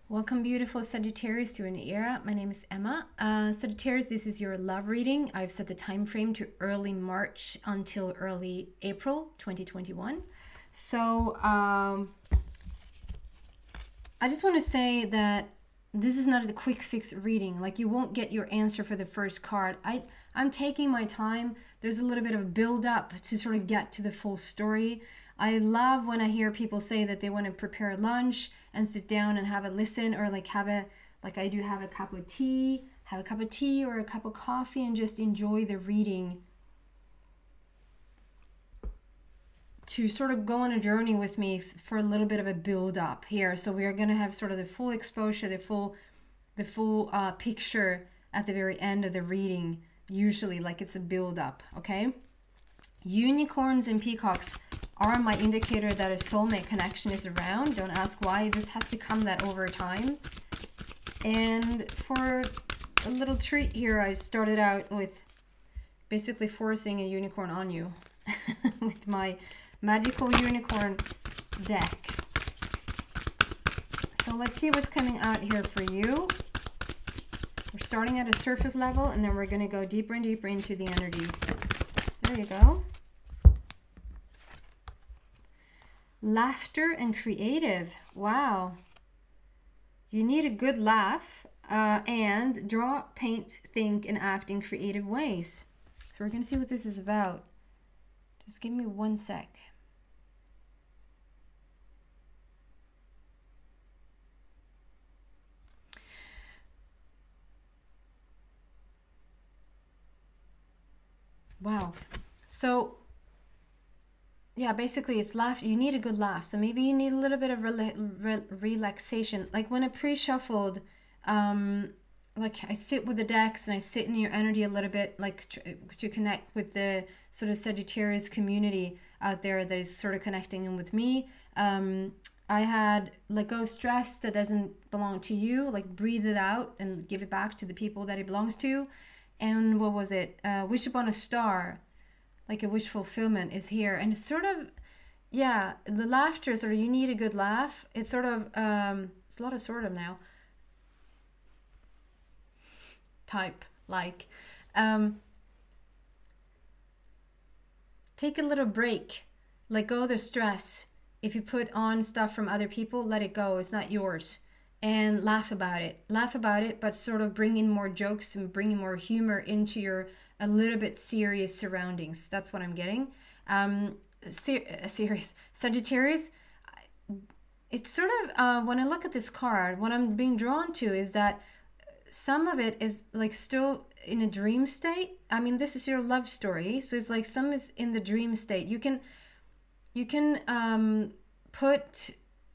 Welcome, beautiful Sagittarius, to a new era. My name is Emma. Sagittarius, this is your love reading. I've set the time frame to early March until early April 2021. So I just want to say that this is not a quick fix reading. Like, you won't get your answer for the first card. I'm taking my time. There's a little bit of a build up to sort of get to the full story. I love when I hear people say that they want to prepare lunch and sit down and have a listen, or like I do, have a cup of tea, or a cup of coffee, and just enjoy the reading, to sort of go on a journey with me for a little bit of a build up here. So we are going to have sort of the full exposure, the full picture at the very end of the reading, usually, like it's a build up. Okay, unicorns and peacocks are my indicator that a soulmate connection is around. Don't ask why, it just has become that over time. And for a little treat here, I started out with basically forcing a unicorn on you with my magical unicorn deck. So let's see what's coming out here for you. We're starting at a surface level, and then we're going to go deeper and deeper into the energies. There you go. Laughter and creative. Wow. You need a good laugh and draw, paint, think, and act in creative ways. So we're going to see what this is about. Just give me 1 sec. Wow. So yeah, basically it's laugh. You need a good laugh. So maybe you need a little bit of relaxation. Like when I pre-shuffled, like I sit with the decks and I sit in your energy a little bit, like to connect with the sort of Sagittarius community out there that is sort of connecting in with me. I had let go of stress that doesn't belong to you, like breathe it out and give it back to the people that it belongs to. And what was it? Wish upon a star. Like a wish fulfillment is here. And it's sort of, yeah, the laughter, sort of, you need a good laugh. It's sort of, it's a lot of sort of now. Type, like. Take a little break. Let go of the stress. If you put on stuff from other people, let it go. It's not yours. And laugh about it. Laugh about it, but sort of bring in more jokes and bring in more humor into your a little bit serious surroundings. That's what I'm getting. Serious Sagittarius. It's sort of when I look at this card, what I'm being drawn to is that some of it is like still in a dream state. I mean, this is your love story, so it's like some is in the dream state. You can put,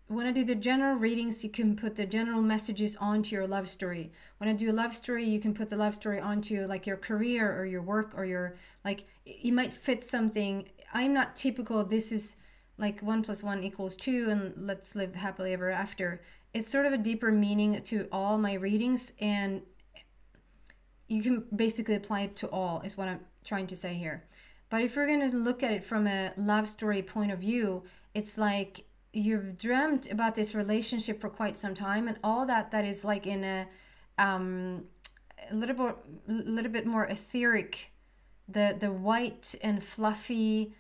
when I do the general readings, you can put the general messages onto your love story. When I do a love story, you can put the love story onto like your career or your work or your, like, you might fit something. I'm not typical, this is like 1 + 1 = 2 and let's live happily ever after. It's sort of a deeper meaning to all my readings, and you can basically apply it to all, is what I'm trying to say here. But if we're going to look at it from a love story point of view, it's like you've dreamt about this relationship for quite some time, and all that is like in a little bit more etheric. The white and fluffy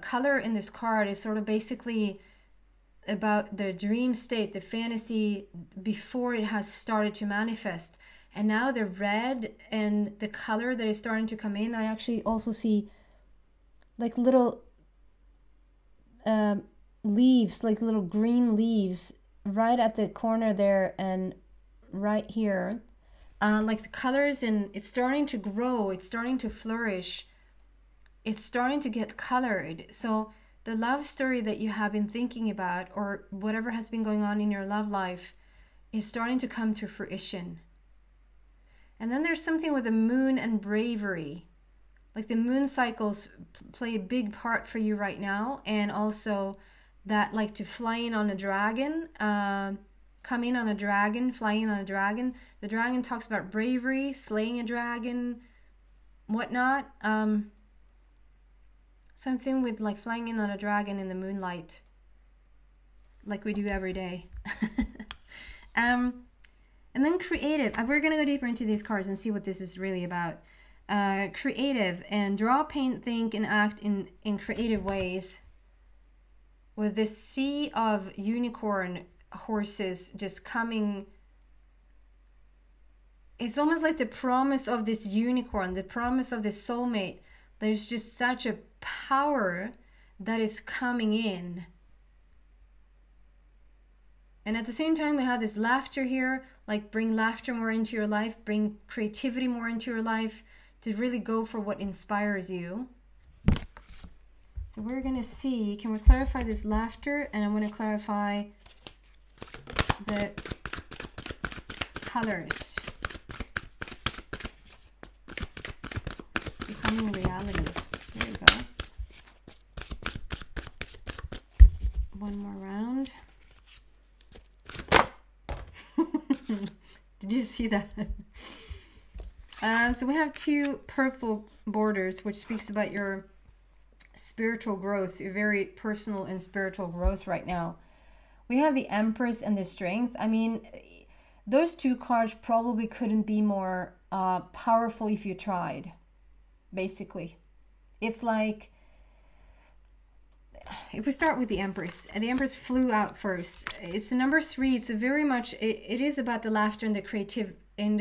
color in this card is sort of basically about the dream state, the fantasy before it has started to manifest. And now the red and the color that is starting to come in, I actually also see like little leaves, like little green leaves right at the corner there and right here. Like the colors, and it's starting to grow, it's starting to flourish, it's starting to get colored. So the love story that you have been thinking about, or whatever has been going on in your love life, is starting to come to fruition. And then there's something with the moon and bravery. Like the moon cycles play a big part for you right now, and also that, like, to fly in on a dragon, come in on a dragon, fly in on a dragon. The dragon talks about bravery, slaying a dragon, whatnot. Something with like flying in on a dragon in the moonlight, like we do every day. And then creative. We're going to go deeper into these cards and see what this is really about. Creative, and draw, paint, think, and act in creative ways. With this sea of unicorn horses just coming. It's almost like the promise of this unicorn, the promise of this soulmate. There's just such a power that is coming in. And at the same time, we have this laughter here, like bring laughter more into your life, bring creativity more into your life, to really go for what inspires you. So we're going to see, can we clarify this laughter? And I'm going to clarify the colors. Becoming reality. There we go. One more round. Did you see that? So we have two purple borders, which speaks about your spiritual growth, your very personal and spiritual growth right now. We have the Empress and the Strength. I mean, those two cards probably couldn't be more powerful if you tried, basically. It's like, if we start with the Empress, and the Empress flew out first. It's the number 3. It's a very much, it is about the laughter and the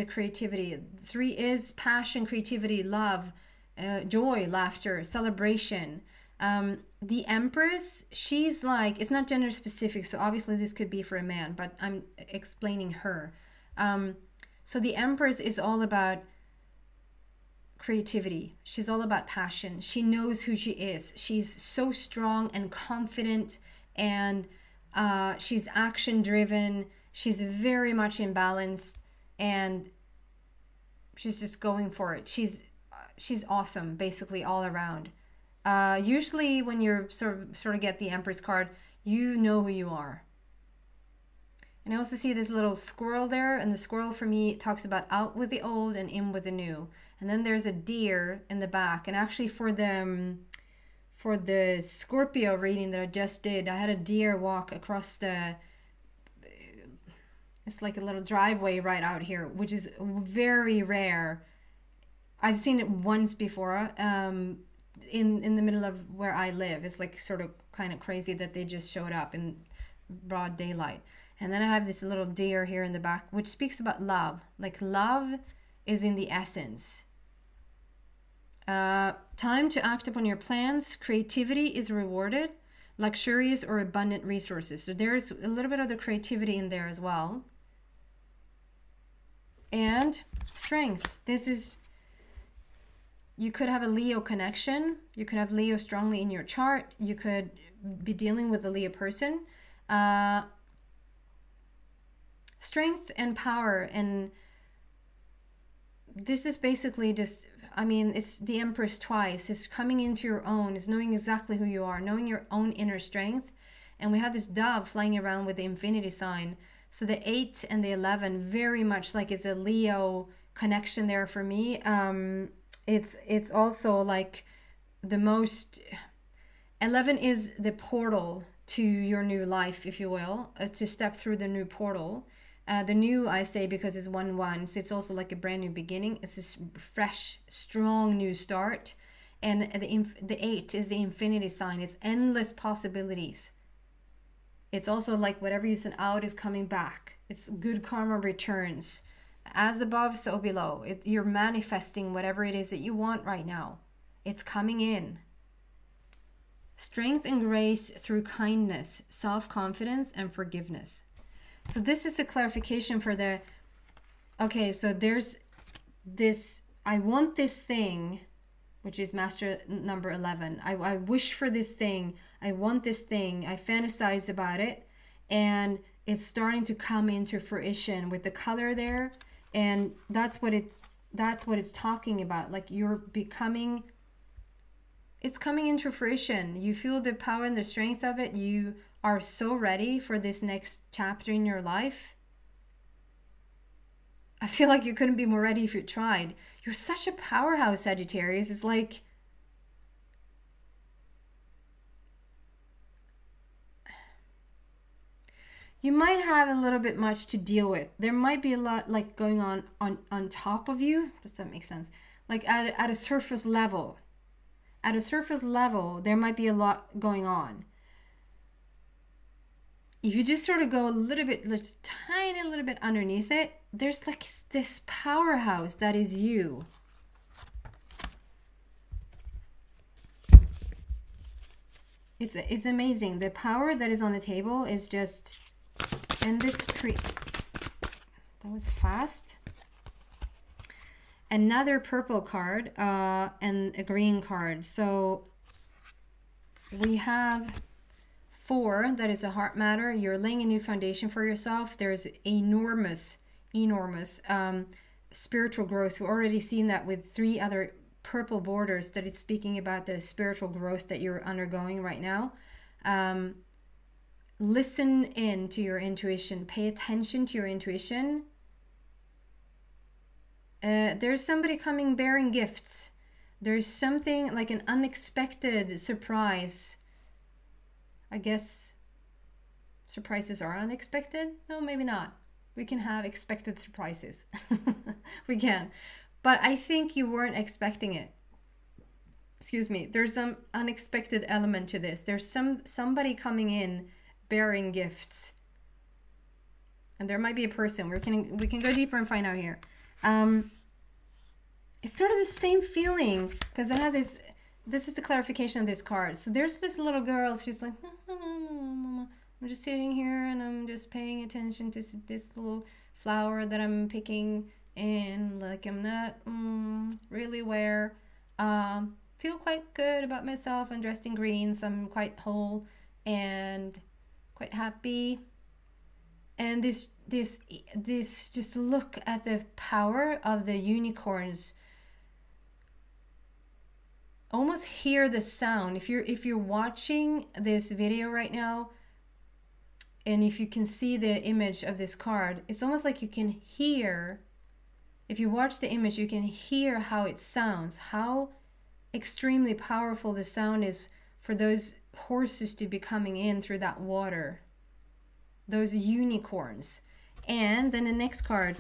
creativity. 3 is passion, creativity, love, joy, laughter, celebration. The Empress, she's like, it's not gender specific, so obviously this could be for a man, but I'm explaining her. So the Empress is all about creativity. She's all about passion. She knows who she is. She's so strong and confident, and she's action driven. She's very much imbalanced, and she's just going for it. She's awesome, basically all around. Usually when you're sort of get the Empress card, you know who you are. And I also see this little squirrel there, and the squirrel for me talks about out with the old and in with the new. And then there's a deer in the back. And actually for the Scorpio reading that I just did, I had a deer walk across the, it's like a little driveway right out here, which is very rare. I've seen it once before in the middle of where I live. It's like sort of kind of crazy that they just showed up in broad daylight. And then I have this little deer here in the back, which speaks about love. Like love is in the essence. Time to act upon your plans. Creativity is rewarded. Luxurious or abundant resources. So there's a little bit of the creativity in there as well. And strength. This is, you could have a Leo connection. You could have Leo strongly in your chart. You could be dealing with a Leo person. Strength and power. And this is basically just, I mean, it's the Empress twice. It's coming into your own. It's knowing exactly who you are, knowing your own inner strength. And we have this dove flying around with the infinity sign. So the 8 and the 11 very much like is a Leo connection there for me. It's also like the most, 11 is the portal to your new life, if you will, to step through the new portal. The new, I say, because it's 1-1, so it's also like a brand new beginning. It's a fresh, strong new start. And the 8 is the infinity sign. It's endless possibilities. It's also like whatever you send out is coming back. It's good karma returns. As above, so below. You're manifesting whatever it is that you want right now. It's coming in. Strength and grace through kindness, self-confidence, and forgiveness. So this is the clarification for the, okay, so there's this, I want this thing, which is master number 11. I wish for this thing. I want this thing. I fantasize about it. And it's starting to come into fruition with the color there. And that's what it's talking about. Like you're becoming, it's coming into fruition. You feel the power and the strength of it. You are so ready for this next chapter in your life. I feel like you couldn't be more ready if you tried. You're such a powerhouse, Sagittarius. It's like, you might have a little bit much to deal with. There might be a lot like going on top of you. Does that make sense? Like at a surface level. At a surface level, there might be a lot going on. If you just sort of go a little bit, just tiny little bit underneath it, there's like this powerhouse that is you. It's amazing. The power that is on the table is just, and this that was fast. Another purple card and a green card. So we have 4, that is a heart matter. You're laying a new foundation for yourself. There's enormous spiritual growth. We've already seen that with 3 other purple borders, that it's speaking about the spiritual growth that you're undergoing right now. Listen in to your intuition. Pay attention to your intuition. There's somebody coming bearing gifts. There's something like an unexpected surprise. I guess surprises are unexpected. No, maybe not. We can have expected surprises. We can. But I think you weren't expecting it. Excuse me. There's some unexpected element to this. There's somebody coming in bearing gifts. And there might be a person. We can go deeper and find out here. It's sort of the same feeling, because I have this is the clarification of this card. So there's this little girl, she's like, I'm just sitting here and I'm just paying attention to this little flower that I'm picking, and like I'm not really aware. Feel quite good about myself. I'm dressed in green, so I'm quite whole and quite happy. And this just look at the power of the unicorns. Almost hear the sound. If you're watching this video right now, and if you can see the image of this card, it's almost like you can hear. If you watch the image, you can hear how it sounds, how extremely powerful the sound is for those horses to be coming in through that water. Those unicorns. And then the next card,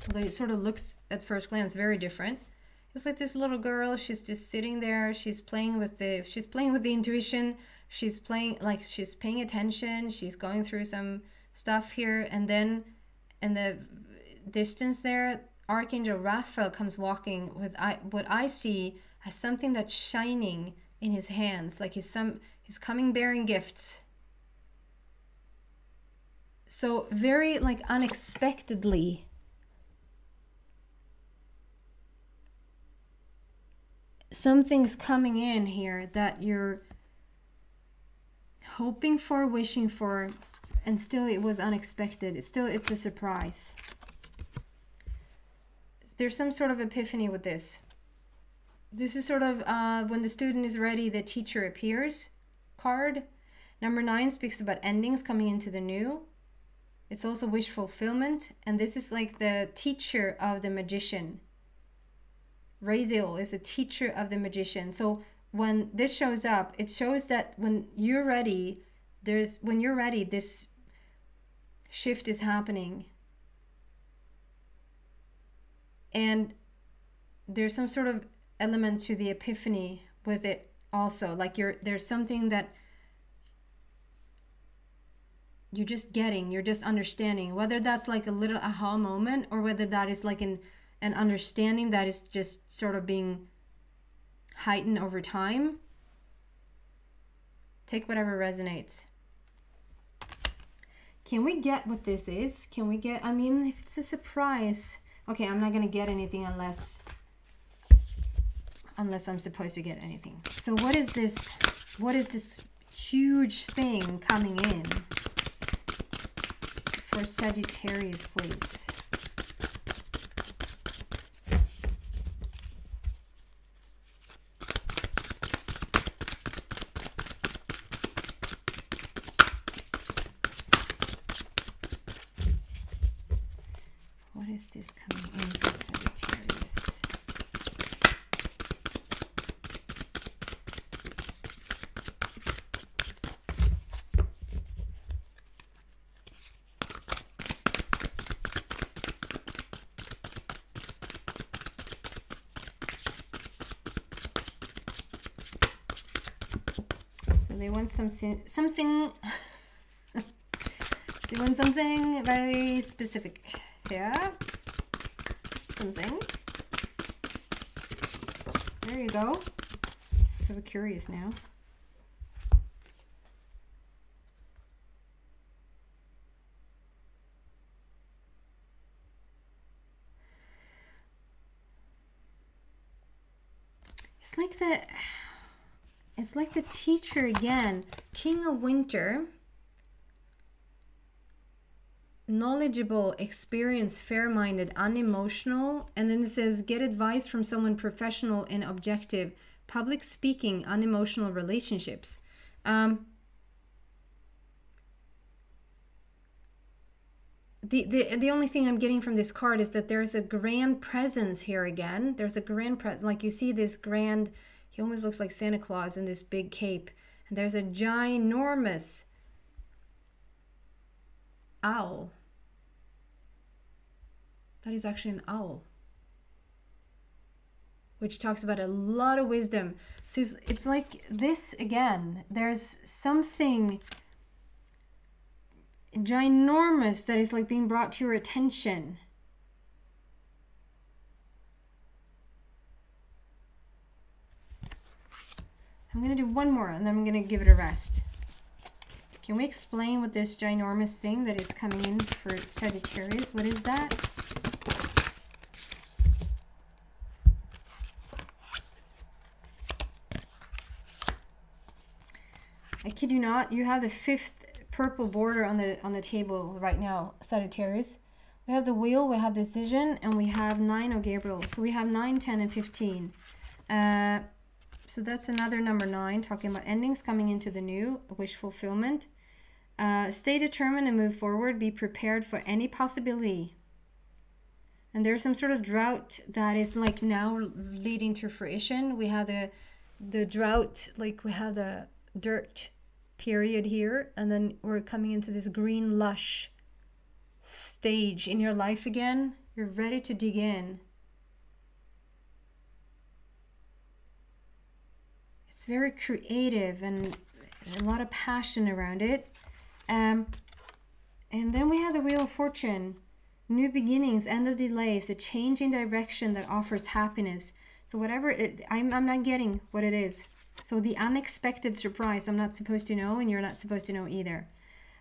although it sort of looks at first glance very different, it's like this little girl. She's just sitting there. She's playing with the intuition. She's paying attention. She's going through some stuff here, and then in the distance there, Archangel Raphael comes walking with what I see as something that's shining in his hands, like he's coming bearing gifts. So very like unexpectedly. Something's coming in here that you're hoping for, wishing for, and still it was unexpected. It's a surprise. There's some sort of epiphany with this. This is sort of when the student is ready, the teacher appears card. Number 9 speaks about endings, coming into the new. It's also wish fulfillment, and this is like the teacher of the magician. Reid is a teacher of the magician. So when this shows up, it shows that when you're ready, this shift is happening. And there's some sort of element to the epiphany with it also. Like there's something that you're just getting, you're just understanding, whether that's like a little aha moment or whether that is like an understanding that is just sort of being heightened over time. Take whatever resonates. Can we get what this is? Can we get, I mean, if it's a surprise. Okay, I'm not going to get anything unless I'm supposed to get anything. So what is this? What is this huge thing coming in for Sagittarius, please? What is this coming in for Sagittarius? they want something they want something very specific here. Something. There you go. So curious now. It's like the teacher again. King of Winter. Knowledgeable, experienced, fair-minded, unemotional. And then it says, get advice from someone professional and objective. Public speaking, unemotional relationships. The only thing I'm getting from this card is that there's a grand presence here again. There's a grand presence. Like you see this grand, he almost looks like Santa Claus in this big cape. And there's a ginormous owl. That is actually an owl, which talks about a lot of wisdom. So it's like this again. There's something ginormous that is like being brought to your attention. I'm going to do one more and then I'm going to give it a rest. Can we explain what this ginormous thing that is coming in for Sagittarius? What is that? I kid you not, you have the 5th purple border on the table right now, Sagittarius. We have the wheel, we have decision, and we have 9 of Gabriel. So we have 9, 10, and 15. So that's another number 9, talking about endings coming into the new, wish fulfillment. Stay determined and move forward. Be prepared for any possibility. And there's some sort of drought that is like now leading to fruition. We have the drought, like we have the dirt period here, and then we're coming into this green lush stage in your life again. You're ready to dig in. It's very creative and a lot of passion around it. And then we have the Wheel of Fortune. New beginnings, end of delays, a change in direction that offers happiness. So whatever it, I'm not getting what it is. So the unexpected surprise, I'm not supposed to know, and you're not supposed to know either.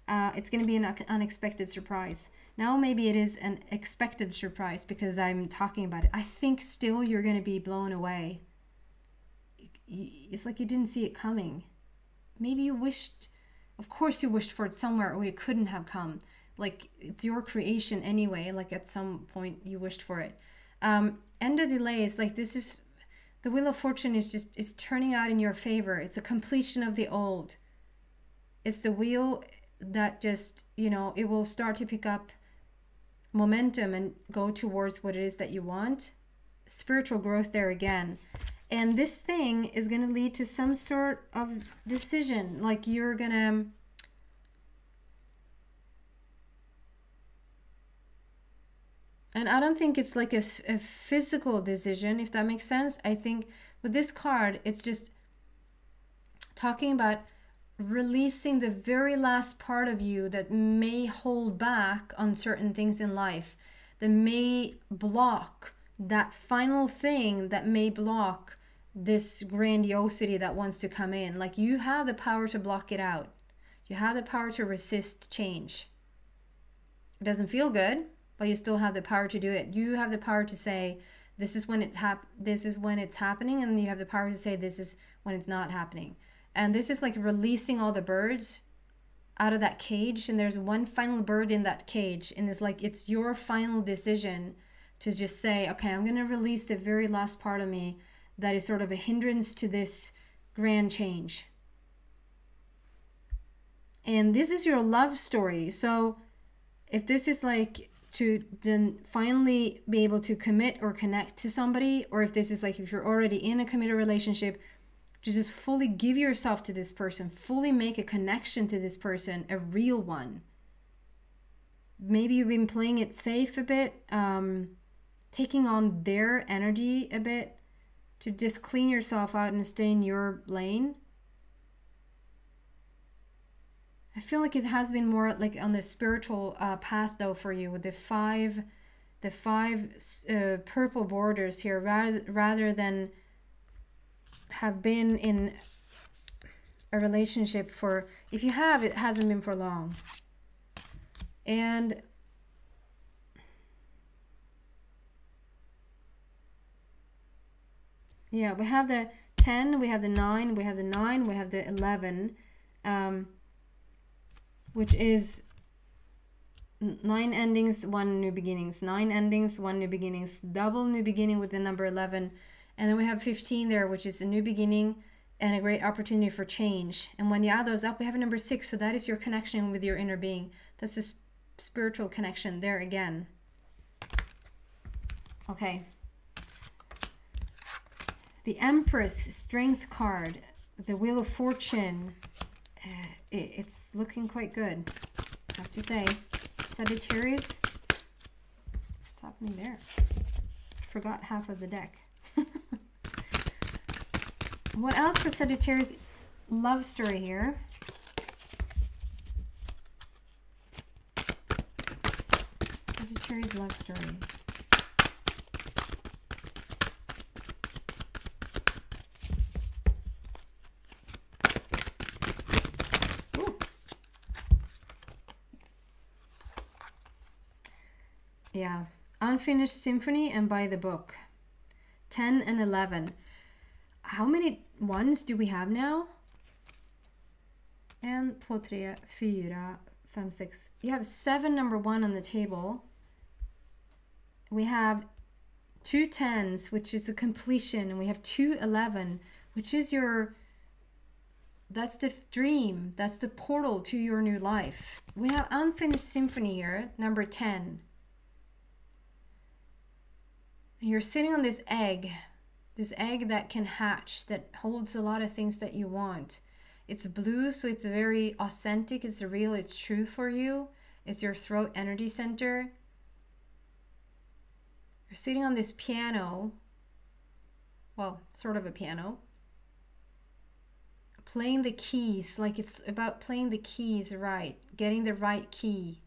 It's going to be an unexpected surprise. Now maybe it is an expected surprise because I'm talking about it. I think still you're going to be blown away. It's like you didn't see it coming. Maybe you wished, of course you wished for it somewhere or it couldn't have come. Like it's your creation anyway, like at some point you wished for it. End of delays, like this is, the Wheel of Fortune is turning out in your favor. It's a completion of the old. It's the wheel that just, you know, it will start to pick up momentum and go towards what it is that you want. Spiritual growth there again. And this thing is going to lead to some sort of decision. Like you're going to... And I don't think it's like a physical decision, if that makes sense. I think with this card, it's just talking about releasing the very last part of you that may hold back on certain things in life, that may block that final thing, that may block this grandiosity that wants to come in. Like you have the power to block it out. You have the power to resist change. It doesn't feel good, but you still have the power to do it. You have the power to say, this is when it's happening, and you have the power to say, this is when it's not happening. And this is like releasing all the birds out of that cage, and there's one final bird in that cage, and it's like it's your final decision to just say, okay, I'm going to release the very last part of me that is sort of a hindrance to this grand change. And this is your love story. So if this is like to then finally be able to commit or connect to somebody, or if this is like if you're already in a committed relationship, to just fully give yourself to this person, fully make a connection to this person, a real one. Maybe you've been playing it safe a bit, taking on their energy a bit, to just clean yourself out and stay in your lane. I feel like it has been more like on the spiritual path though for you, with the five purple borders here, rather than have been in a relationship for, if you have, it hasn't been for long. And yeah, we have the 10, we have the 9, we have the 9, we have the 11, which is 9 endings, 1 new beginnings, 9 endings, 1 new beginnings, double new beginning with the number 11. And then we have 15 there, which is a new beginning and a great opportunity for change. And when you add those up, we have a number 6. So that is your connection with your inner being. That's a spiritual connection there again. Okay. The Empress Strength card, the Wheel of Fortune. It's looking quite good, I have to say. Sagittarius. What's happening there? Forgot half of the deck. What else for Sagittarius? Love story here. Sagittarius love story. Ooh. Yeah. Unfinished Symphony and By the Book. 10 and 11. How many ones do we have now? 1, 2, 3, 4, 5, 6. You have 7 number 1 on the table. We have 2 10s, which is the completion, and we have 2 11, which is your, that's the dream, that's the portal to your new life. We have Unfinished Symphony here, number 10. And you're sitting on this egg that can hatch, that holds a lot of things that you want. It's blue, so it's very authentic, it's real, it's true for you. It's your throat energy center. You're sitting on this piano, well, sort of a piano, playing the keys, like it's about playing the keys right, getting the right key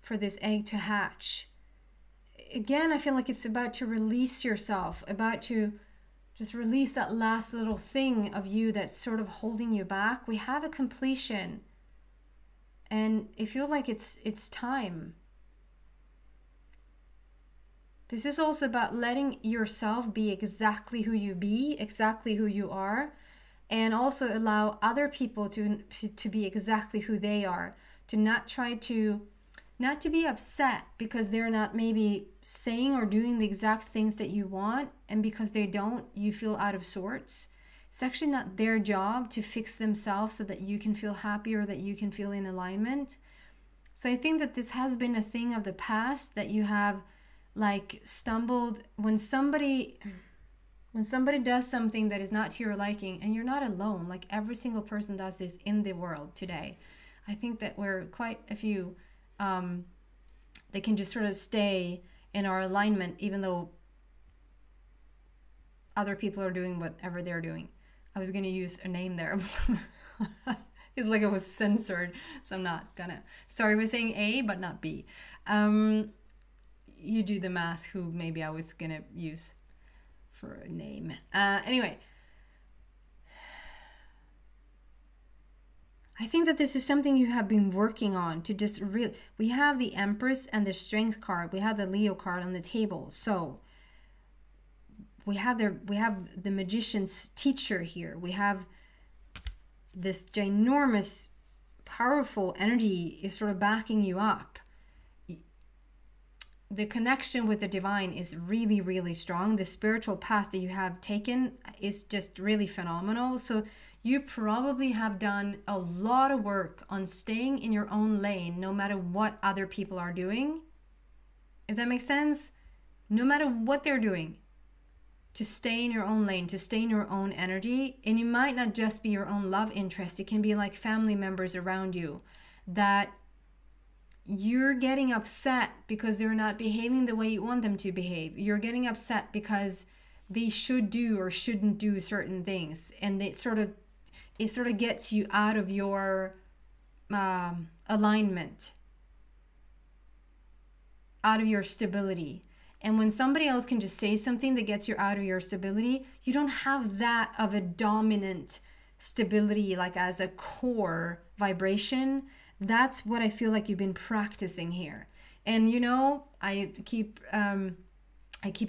for this egg to hatch. Again, I feel like it's about to release yourself, about to just release that last little thing of you that's sort of holding you back. We have a completion, and I feel like it's time. This is also about letting yourself be exactly who you be, exactly who you are, and also allow other people to be exactly who they are, to not to be upset because they're not maybe saying or doing the exact things that you want, and because they don't, you feel out of sorts. It's actually not their job to fix themselves so that you can feel happy or that you can feel in alignment. So I think that this has been a thing of the past, that you have like stumbled when somebody does something that is not to your liking, and you're not alone. Like every single person does this in the world today. I think that we're quite a few they can just sort of stay in our alignment even though other people are doing whatever they're doing. I was going to use a name there. It's like it was censored, so I'm not gonna. Sorry for saying A but not B. You do the math who maybe I was gonna use for a name. Anyway, I think that this is something you have been working on to just really. We have the Empress and the Strength card. We have the Leo card on the table. So we have the Magician's teacher here. We have this ginormous, powerful energy is sort of backing you up. The connection with the divine is really, really strong. The spiritual path that you have taken is just really phenomenal. So you probably have done a lot of work on staying in your own lane, no matter what other people are doing. If that makes sense, no matter what they're doing, to stay in your own lane, to stay in your own energy. And it might not just be your own love interest. It can be like family members around you that you're getting upset because they're not behaving the way you want them to behave. You're getting upset because they should do or shouldn't do certain things. And they sort of, it sort of gets you out of your alignment, out of your stability. And when somebody else can just say something that gets you out of your stability, you don't have that of a dominant stability, like as a core vibration. That's what I feel like you've been practicing here. And you know, I keep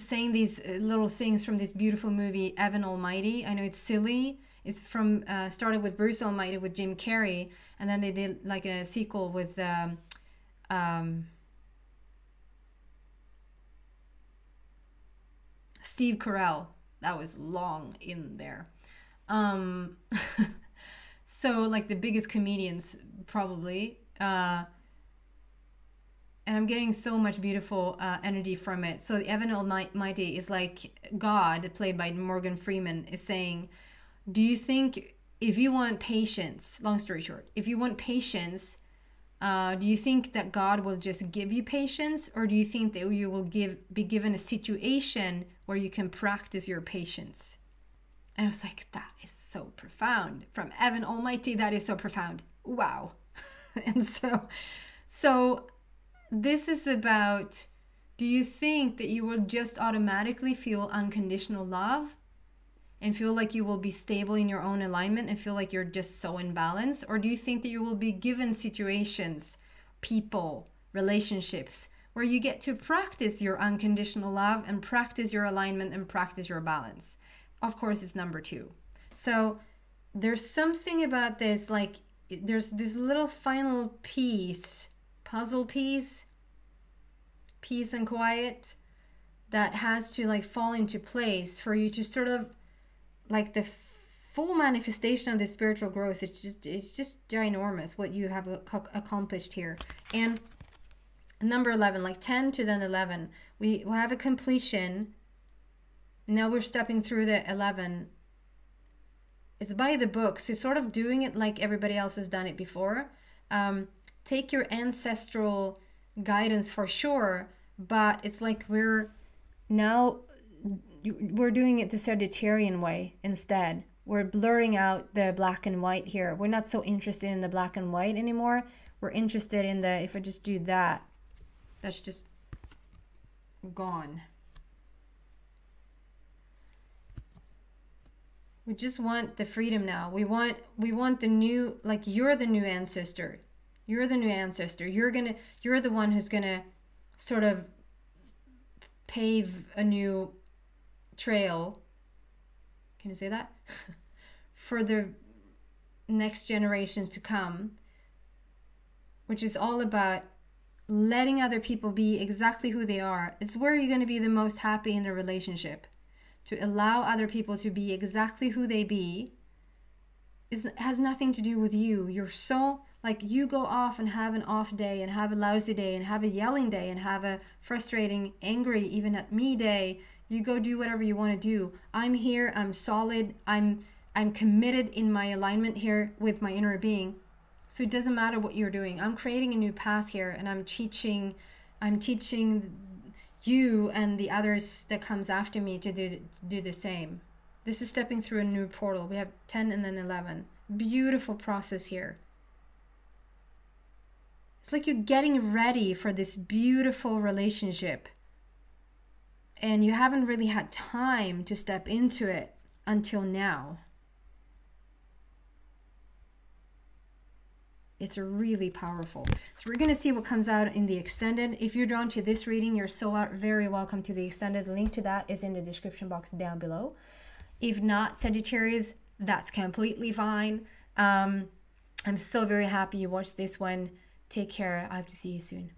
saying these little things from this beautiful movie, Evan Almighty. I know it's silly. It's from started with Bruce Almighty with Jim Carrey, and then they did like a sequel with Steve Carell. That was long in there. So like the biggest comedians probably. And I'm getting so much beautiful energy from it. So the Evan Almighty is like God, played by Morgan Freeman, is saying, do you think if you want patience, long story short, if you want patience, do you think that God will just give you patience, or do you think that you will be given a situation where you can practice your patience? And I was like, that is so profound. From Evan Almighty, that is so profound. Wow. And so this is about, do you think that you will just automatically feel unconditional love and feel like you will be stable in your own alignment and feel like you're just so in balance? Or do you think that you will be given situations, people, relationships, where you get to practice your unconditional love and practice your alignment and practice your balance? Of course, it's number two. So there's something about this, like there's this little final piece, puzzle piece, peace and quiet, that has to like fall into place for you to sort of like the full manifestation of the spiritual growth. It's just ginormous what you have accomplished here. And number 11, like 10 to then 11, we have a completion. Now we're stepping through the 11. It's by the book, so sort of doing it like everybody else has done it before. Take your ancestral guidance for sure, but it's like we're doing it the Sagittarian way instead. We're blurring out the black and white here. We're not so interested in the black and white anymore. We're interested in the, if I just do that, that's just gone. We just want the freedom now. We want the new, like you're the new ancestor. You're the new ancestor. You're the one who's gonna sort of pave a new trail. Can you say that? For the next generations to come, which is all about letting other people be exactly who they are. It's where you're going to be the most happy in a relationship. To allow other people to be exactly who they be has nothing to do with you. You're so, like, you go off and have an off day and have a lousy day and have a yelling day and have a frustrating, angry, even at me day. You go do whatever you want to do. I'm here. I'm solid. I'm committed in my alignment here with my inner being. So it doesn't matter what you're doing. I'm creating a new path here, and I'm teaching you and the others that comes after me to do the same. This is stepping through a new portal. We have 10 and then 11. Beautiful process here. It's like you're getting ready for this beautiful relationship, and you haven't really had time to step into it until now. It's really powerful. So we're going to see what comes out in the extended. If you're drawn to this reading, you're so very welcome to the extended. The link to that is in the description box down below. If not, Sagittarius, that's completely fine. I'm so very happy you watched this one. Take care. I hope to see you soon.